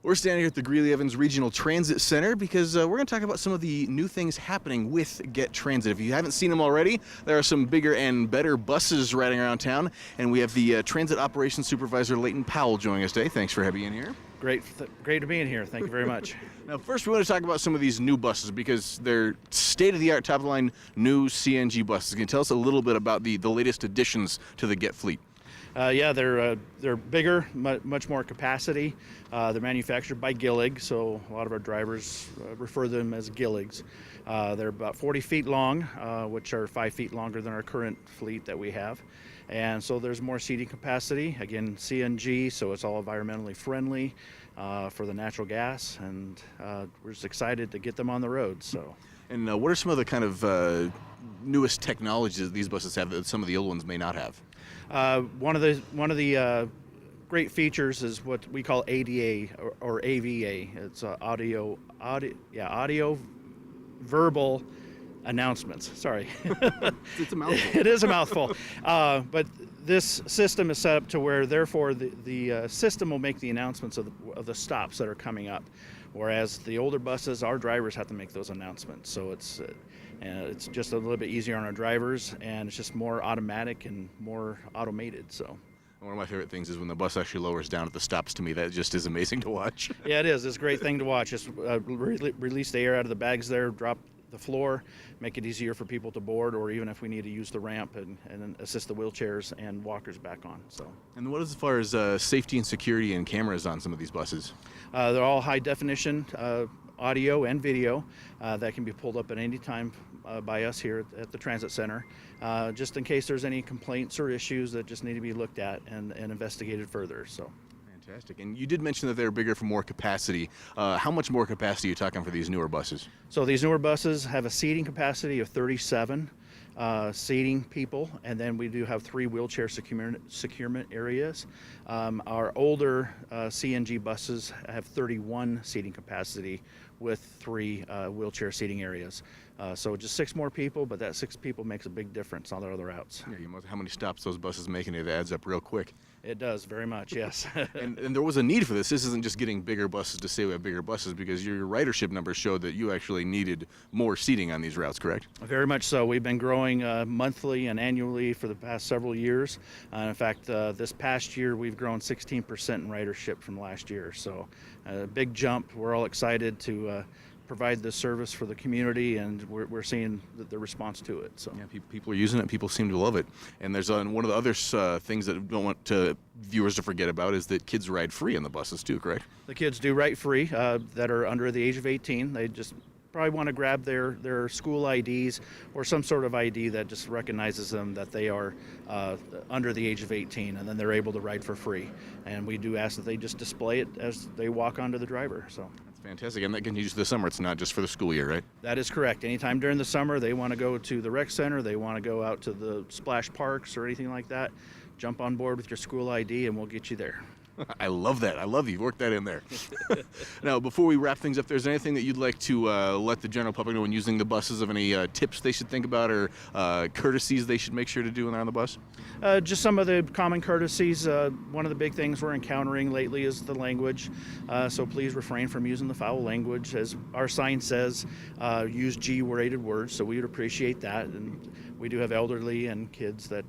We're standing here at the Greeley Evans Regional Transit Center because we're going to talk about some of the new things happening with Get Transit. If you haven't seen them already, there are some bigger and better buses riding around town, and we have the Transit Operations Supervisor Leighton Powell joining us today. Thanks for having you in here. Great to be in here. Thank you very much. Now, first we want to talk about some of these new buses because they're state-of-the-art, top-of-the-line new CNG buses. Can you tell us a little bit about the latest additions to the Get fleet? Yeah, they're bigger, much more capacity. They're manufactured by Gillig, so a lot of our drivers refer to them as Gilligs. They're about 40 feet long, which are 5 feet longer than our current fleet that we have. And so there's more seating capacity. Again, CNG, so it's all environmentally friendly for the natural gas, and we're just excited to get them on the road. So. And what are some of the kind of newest technologies these buses have that some of the old ones may not have? One of the great features is what we call ADA or AVA. It's audio verbal announcements. Sorry, it's a mouthful. It is a mouthful. But this system is set up to where, therefore, the system will make the announcements of the stops that are coming up, whereas the older buses, our drivers have to make those announcements. So it's just a little bit easier on our drivers, and it's just more automatic and more automated. So. One of my favorite things is when the bus actually lowers down at the stops. To me, that just is amazing to watch. Yeah, it is. It's a great thing to watch. Just release the air out of the bags there, drop the floor, make it easier for people to board, or even if we need to use the ramp and assist the wheelchairs and walkers back on. So. And what as far as safety and security and cameras on some of these buses? They're all high definition audio and video that can be pulled up at any time by us here at the Transit Center, just in case there's any complaints or issues that just need to be looked at and investigated further. So. Fantastic. And you did mention that they're bigger for more capacity. How much more capacity are you talking for these newer buses? So these newer buses have a seating capacity of 37 seating people, and then we do have 3 wheelchair securement areas. Our older CNG buses have 31 seating capacity with 3 wheelchair seating areas. So just 6 more people, but that 6 people makes a big difference on their other routes. Yeah, how many stops those buses make, and it adds up real quick. It does, very much, yes. and there was a need for this. This isn't just getting bigger buses to say we have bigger buses, because your ridership numbers showed that you actually needed more seating on these routes, correct? Very much so. We've been growing monthly and annually for the past several years. In fact, this past year we've grown 16% in ridership from last year. So a big jump. We're all excited to provide this service for the community, and we're seeing the response to it. So yeah, people are using it. People seem to love it. And there's one of the other things that I don't want viewers to forget about is that kids ride free on the buses too, correct? The kids do ride free that are under the age of 18. They just probably want to grab their school IDs or some sort of ID that just recognizes them that they are under the age of 18, and then they're able to ride for free. And we do ask that they just display it as they walk onto the driver. So. Fantastic, and that continues this summer. It's not just for the school year, right? That is correct. Anytime during the summer they want to go to the rec center, they want to go out to the splash parks or anything like that, jump on board with your school ID and we'll get you there. I love that. I love you've worked that in there. Now, before we wrap things up, there's anything that you'd like to let the general public know when using the buses, of any tips they should think about or courtesies they should make sure to do when they're on the bus? Just some of the common courtesies. One of the big things we're encountering lately is the language. So please refrain from using the foul language. As our sign says, use G-rated words, so we would appreciate that. And we do have elderly and kids that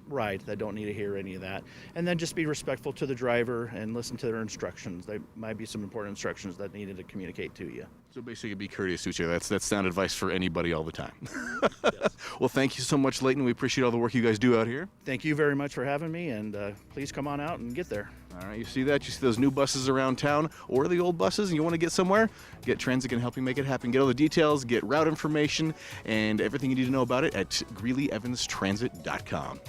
ride that don't need to hear any of that. And then just be respectful to the driver and listen to their instructions. There might be some important instructions that needed to communicate to you. So basically be courteous to each other. That's sound advice for anybody all the time. Yes. Well, thank you so much, Leighton. We appreciate all the work you guys do out here. Thank you very much for having me, and please come on out and get there. All right, you see that? You see those new buses around town or the old buses and you want to get somewhere? Get Transit can help you make it happen. Get all the details, get route information, and everything you need to know about it at GreeleyEvansTransit.com.